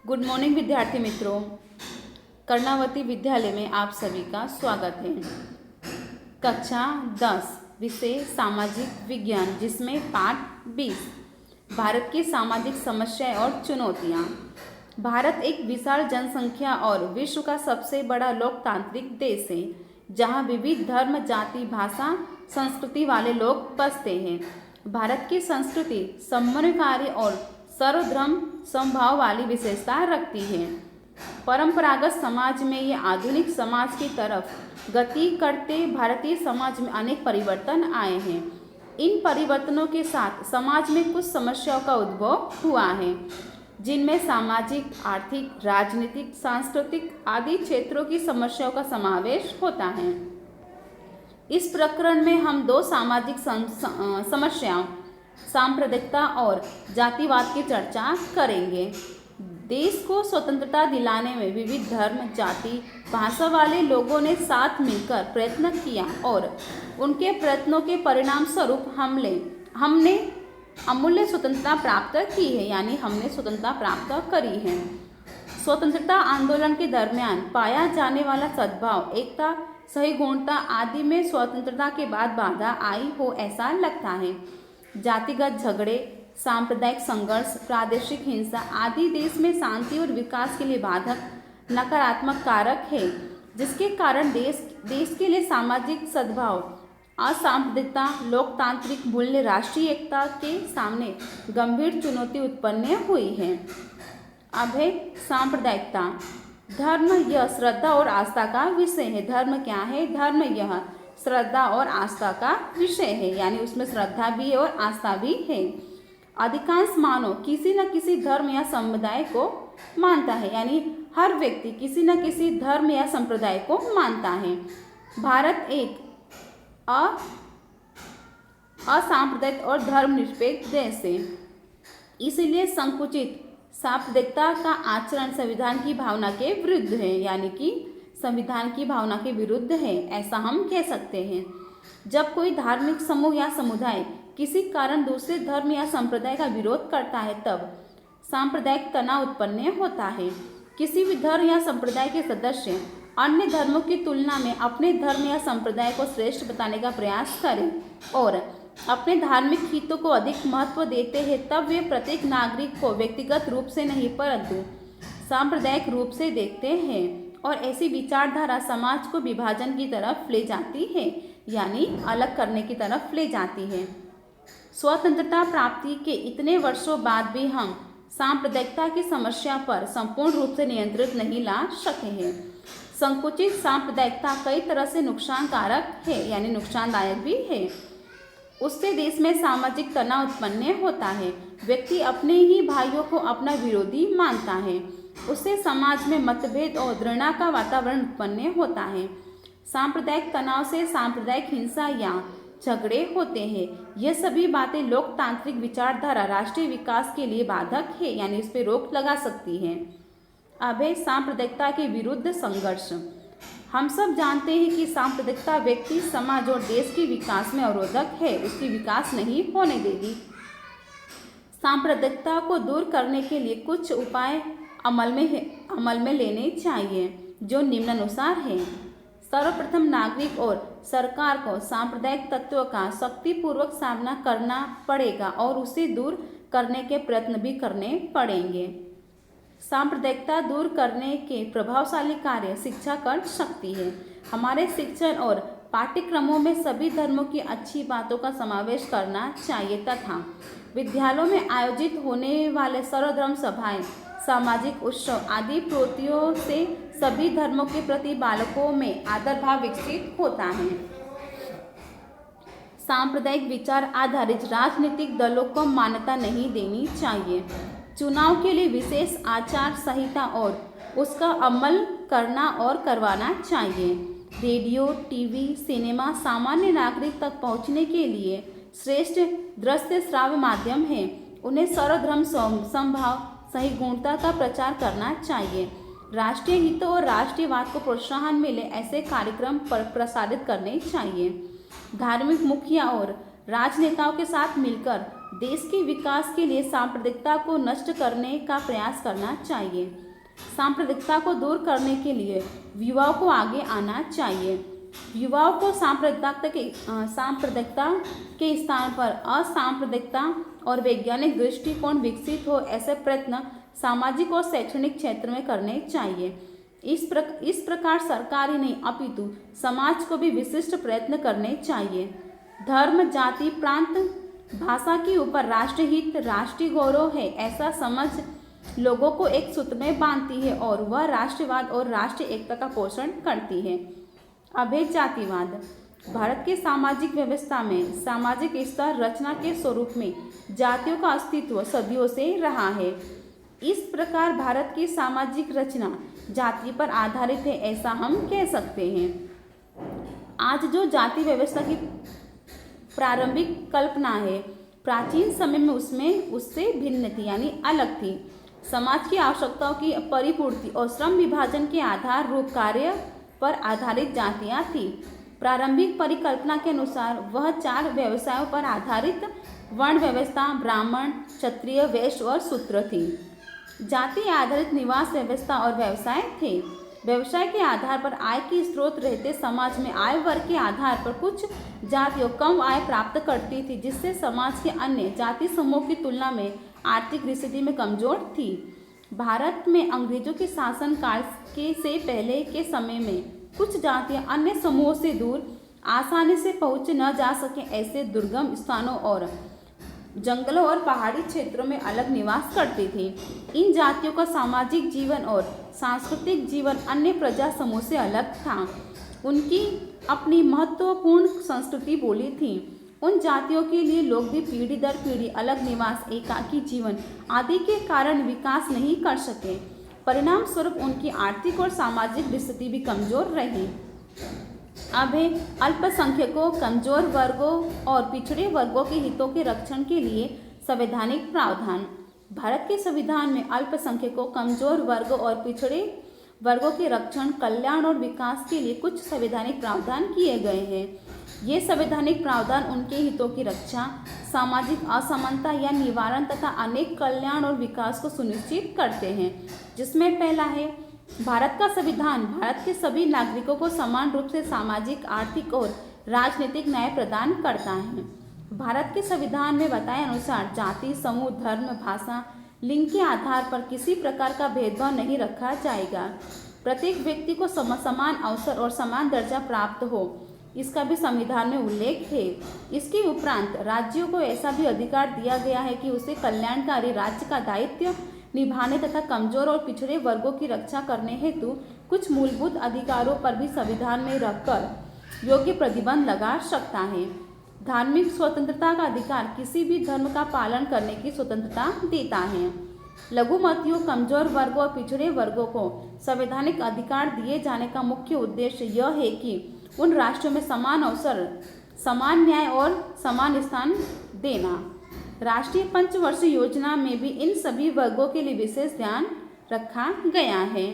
Good morning विद्यार्थी मित्रों। कर्णावती विद्यालय में आप सभी का स्वागत है। कक्षा 10 विषय सामाजिक विज्ञान, जिसमें पाठ 20 भारत की सामाजिक समस्याएं और चुनौतियां। भारत एक विशाल जनसंख्या और विश्व का सबसे बड़ा लोकतांत्रिक देश है, जहां विविध धर्म, जाति, भाषा, संस्कृति वाले लोग बसते हैं। भारत की संस्कृति समन्वयकारी और सर्वधर्म समभाव वाली विशेषता रखती है। परंपरागत समाज में ये आधुनिक समाज की तरफ गति करते भारतीय समाज में अनेक परिवर्तन आए हैं। इन परिवर्तनों के साथ समाज में कुछ समस्याओं का उद्भव हुआ है, जिनमें सामाजिक, आर्थिक, राजनीतिक, सांस्कृतिक आदि क्षेत्रों की समस्याओं का समावेश होता है। इस प्रकरण में हम दो सामाजिक समस्याओं, सांप्रदायिकता और जातिवाद की चर्चा करेंगे। देश को स्वतंत्रता दिलाने में विविध धर्म, जाति, भाषा वाले लोगों ने साथ मिलकर प्रयत्न किया और उनके प्रयत्नों के परिणाम स्वरूप हमने अमूल्य स्वतंत्रता प्राप्त की है, यानी हमने स्वतंत्रता प्राप्त करी है। स्वतंत्रता आंदोलन के दरमियान पाया जाने वाला सद्भाव, एकता, सही गुणता आदि में स्वतंत्रता के बाद बाधा आई हो ऐसा लगता है। जातिगत झगड़े, सांप्रदायिक संघर्ष, प्रादेशिक हिंसा आदि देश में शांति और विकास के लिए बाधक नकारात्मक कारक है, जिसके कारण देश के लिए सामाजिक सद्भाव, असांप्रदायिकता, लोकतांत्रिक मूल्य, राष्ट्रीय एकता के सामने गंभीर चुनौती उत्पन्न हुई है। अब है सांप्रदायिकता। धर्म यह श्रद्धा और आस्था का विषय है। धर्म क्या है? धर्म यह श्रद्धा और आस्था का विषय है, यानी उसमें श्रद्धा भी है और आस्था भी है। अधिकांश मानव किसी न किसी धर्म या समुदाय को मानता है, यानी हर व्यक्ति किसी न किसी धर्म या संप्रदाय को मानता है। भारत एक असांप्रदायिक और धर्मनिरपेक्ष देश है, इसलिए संकुचित सांप्रदायिकता का आचरण संविधान की भावना के विरुद्ध है, यानी कि संविधान की भावना के विरुद्ध है, ऐसा हम कह सकते हैं। जब कोई धार्मिक समूह या समुदाय किसी कारण दूसरे धर्म या संप्रदाय का विरोध करता है, तब सांप्रदायिक तनाव उत्पन्न होता है। किसी भी धर्म या संप्रदाय के सदस्य अन्य धर्मों की तुलना में अपने धर्म या संप्रदाय को श्रेष्ठ बताने का प्रयास करें और अपने धार्मिक हितों को अधिक महत्व देते हैं, तब वे प्रत्येक नागरिक को व्यक्तिगत रूप से नहीं परंतु सांप्रदायिक रूप से देखते हैं, और ऐसी विचारधारा समाज को विभाजन की तरफ ले जाती है, यानी अलग करने की तरफ ले जाती है। स्वतंत्रता प्राप्ति के इतने वर्षों बाद भी हम सांप्रदायिकता की समस्या पर संपूर्ण रूप से नियंत्रित नहीं ला सके हैं। संकुचित सांप्रदायिकता कई तरह से नुकसानकारक है, यानी नुकसानदायक भी है। उससे देश में सामाजिक तनाव उत्पन्न होता है। व्यक्ति अपने ही भाइयों को अपना विरोधी मानता है। उससे समाज में मतभेद और घृणा का वातावरण उत्पन्न होता है। सांप्रदायिक तनाव से सांप्रदायिक हिंसा या झगड़े होते हैं। ये सभी बातें लोकतांत्रिक विचारधारा राष्ट्रीय विकास के लिए बाधक है, यानी इस पर रोक लगा सकती है। अब है सांप्रदायिकता के विरुद्ध संघर्ष। हम सब जानते हैं कि सांप्रदायिकता व्यक्ति, समाज और देश के विकास में अवरोधक है, उसकी विकास नहीं होने देगी। सांप्रदायिकता को दूर करने के लिए कुछ उपाय अमल में लेने चाहिए, जो निम्नानुसार हैं। सर्वप्रथम नागरिक और सरकार को सांप्रदायिक तत्वों का शक्तिपूर्वक सामना करना पड़ेगा और उसे दूर करने के प्रयत्न भी करने पड़ेंगे। सांप्रदायिकता दूर करने के प्रभावशाली कार्य शिक्षा कर सकती है। हमारे शिक्षण और पाठ्यक्रमों में सभी धर्मों की अच्छी बातों का समावेश करना चाहिए तथा विद्यालयों में आयोजित होने वाले सर्वधर्म सभाएं, सामाजिक उत्सव आदि प्रवृत्तियों से सभी धर्मों के प्रति बालकों में आदर भाव विकसित होता है। सांप्रदायिक विचार आधारित राजनीतिक दलों को मान्यता नहीं देनी चाहिए। चुनाव के लिए विशेष आचार संहिता और उसका अमल करना और करवाना चाहिए। रेडियो, टीवी, सिनेमा सामान्य नागरिक तक पहुंचने के लिए श्रेष्ठ दृश्य श्राव्य माध्यम है। उन्हें सर्वधर्म समभाव, सही गुणता का प्रचार करना चाहिए। राष्ट्रीय हितों और राष्ट्रीयवाद को प्रोत्साहन मिले ऐसे कार्यक्रम प्रसारित करने चाहिए। धार्मिक मुखिया और राजनेताओं के साथ मिलकर देश के विकास के लिए सांप्रदायिकता को नष्ट करने का प्रयास करना चाहिए। सांप्रदायिकता को दूर करने के लिए युवाओं को आगे आना चाहिए। युवाओं को सांप्रदायिकता के स्थान पर असांप्रदायिकता और वैज्ञानिक दृष्टिकोण विकसित हो, ऐसे प्रयत्न सामाजिक और शैक्षणिक क्षेत्र में करने चाहिए। इस प्रकार सरकार ही नहीं अपितु समाज को भी विशिष्ट प्रयत्न करने चाहिए। धर्म, जाति, प्रांत, भाषा के ऊपर राष्ट्रहित, राष्ट्रीय गौरव है, ऐसा समझ लोगों को एक सूत्र में बांधती है और वह राष्ट्रवाद और राष्ट्रीय एकता का पोषण करती है। अभेद जातिवाद भारत के सामाजिक व्यवस्था में सामाजिक स्तर रचना के स्वरूप में जातियों का अस्तित्व सदियों से रहा है। इस प्रकार भारत की सामाजिक रचना जाति पर आधारित है, ऐसा हम कह सकते हैं। आज जो जाति व्यवस्था की प्रारंभिक कल्पना है, प्राचीन समय में उससे भिन्न थी, यानी अलग थी। समाज की आवश्यकताओं की परिपूर्ति और श्रम विभाजन के आधार रूप कार्य पर आधारित जातियां थी। प्रारंभिक परिकल्पना के अनुसार वह 4 व्यवसायों पर आधारित वर्ण व्यवस्था ब्राह्मण, क्षत्रिय, वैश्य और शूद्र थी। जाति आधारित निवास व्यवस्था और व्यवसाय थे। व्यवसाय के आधार पर आय के स्रोत रहते समाज में आय वर्ग के आधार पर कुछ जातियां कम आय प्राप्त करती थी, जिससे समाज के अन्य जाति समूह की तुलना में आर्थिक स्थिति में कमजोर थी। भारत में अंग्रेजों के शासन काल से पहले के समय में कुछ जातियां अन्य समूहों से दूर आसानी से पहुँच न जा सके ऐसे दुर्गम स्थानों और जंगलों और पहाड़ी क्षेत्रों में अलग निवास करती थी। इन जातियों का सामाजिक जीवन और सांस्कृतिक जीवन अन्य प्रजा समूह से अलग था। उनकी अपनी महत्वपूर्ण संस्कृति बोली थी। उन जातियों के लिए लोग भी पीढ़ी दर पीढ़ी अलग निवास, एकाकी जीवन आदि के कारण विकास नहीं कर सके। परिणाम स्वरूप उनकी आर्थिक और सामाजिक स्थिति भी कमजोर रही। अब है अल्पसंख्यकों, कमजोर वर्गों और पिछड़े वर्गों के हितों के रक्षण के लिए संवैधानिक प्रावधान। भारत के संविधान में अल्पसंख्यकों, कमजोर वर्गों और पिछड़े वर्गों के रक्षण, कल्याण और विकास के लिए कुछ संवैधानिक प्रावधान किए गए हैं। ये संवैधानिक प्रावधान उनके हितों की रक्षा, सामाजिक असमानता या निवारण तथा अनेक कल्याण और विकास को सुनिश्चित करते हैं। जिसमें पहला है, भारत का संविधान भारत के सभी नागरिकों को समान रूप से सामाजिक, आर्थिक और राजनीतिक न्याय प्रदान करता है। भारत के संविधान में बताए अनुसार जाति, समूह, धर्म, भाषा, लिंग के आधार पर किसी प्रकार का भेदभाव नहीं रखा जाएगा। प्रत्येक व्यक्ति को समान अवसर और समान दर्जा प्राप्त हो, इसका भी संविधान में उल्लेख है। इसके उपरांत राज्यों को ऐसा भी अधिकार दिया गया है कि उसे कल्याणकारी राज्य का दायित्व निभाने तथा कमजोर और पिछड़े वर्गों की रक्षा करने हेतु कुछ मूलभूत अधिकारों पर भी संविधान में रखकर योग्य प्रतिबंध लगा सकता है। धार्मिक स्वतंत्रता का अधिकार किसी भी धर्म का पालन करने की स्वतंत्रता देता है। लघुमतियों, कमजोर वर्गों और पिछड़े वर्गों को संवैधानिक अधिकार दिए जाने का मुख्य उद्देश्य यह है कि उन राष्ट्रों में समान अवसर, समान न्याय और समान स्थान देना। राष्ट्रीय पंचवर्षीय योजना में भी इन सभी वर्गों के लिए विशेष ध्यान रखा गया है।